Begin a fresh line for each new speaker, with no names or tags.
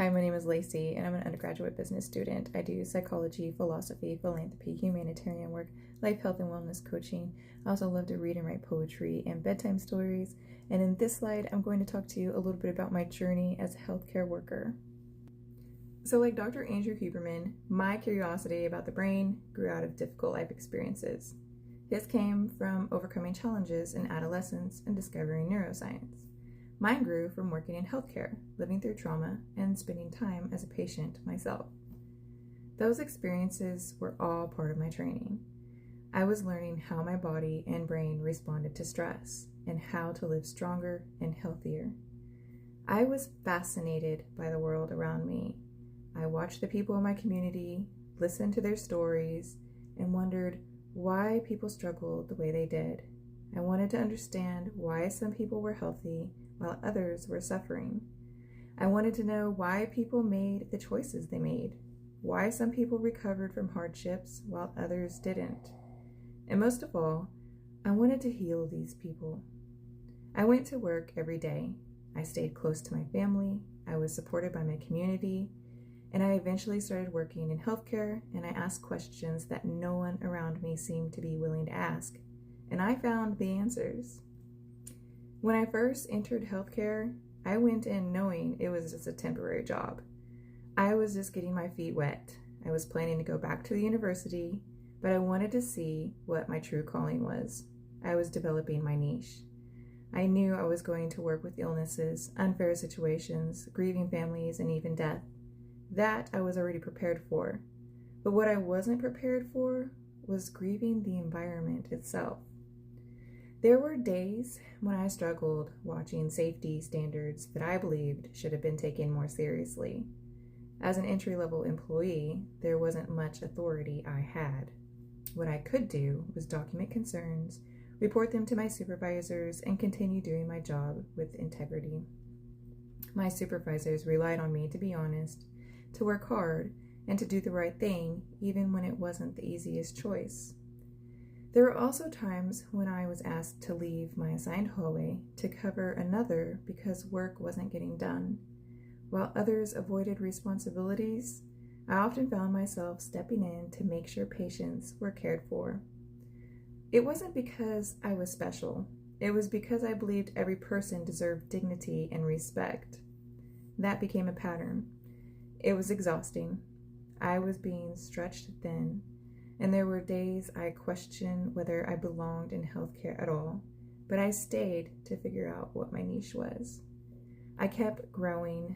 Hi, my name is Lacey, and I'm an undergraduate business student. I do psychology, philosophy, philanthropy, humanitarian work, life, health, and wellness coaching. I also love to read and write poetry and bedtime stories. And in this slide, I'm going to talk to you a little bit about my journey as a healthcare worker. So like Dr. Andrew Huberman, my curiosity about the brain grew out of difficult life experiences. This came from overcoming challenges in adolescence and discovering neuroscience. Mine grew from working in healthcare, living through trauma, and spending time as a patient myself. Those experiences were all part of my training. I was learning how my body and brain responded to stress and how to live stronger and healthier. I was fascinated by the world around me. I watched the people in my community, listened to their stories, and wondered why people struggled the way they did. I wanted to understand why some people were healthy while others were suffering. I wanted to know why people made the choices they made, why some people recovered from hardships while others didn't. And most of all, I wanted to heal these people. I went to work every day. I stayed close to my family. I was supported by my community. And I eventually started working in healthcare, and I asked questions that no one around me seemed to be willing to ask. And I found the answers. When I first entered healthcare, I went in knowing it was just a temporary job. I was just getting my feet wet. I was planning to go back to the university, but I wanted to see what my true calling was. I was developing my niche. I knew I was going to work with illnesses, unfair situations, grieving families, and even death. That I was already prepared for. But what I wasn't prepared for was grieving the environment itself. There were days when I struggled watching safety standards that I believed should have been taken more seriously. As an entry-level employee, there wasn't much authority I had. What I could do was document concerns, report them to my supervisors, and continue doing my job with integrity. My supervisors relied on me to be honest, to work hard, and to do the right thing, even when it wasn't the easiest choice. There were also times when I was asked to leave my assigned hallway to cover another because work wasn't getting done. While others avoided responsibilities, I often found myself stepping in to make sure patients were cared for. It wasn't because I was special. It was because I believed every person deserved dignity and respect. That became a pattern. It was exhausting. I was being stretched thin. And there were days I questioned whether I belonged in healthcare at all, but I stayed to figure out what my niche was. I kept growing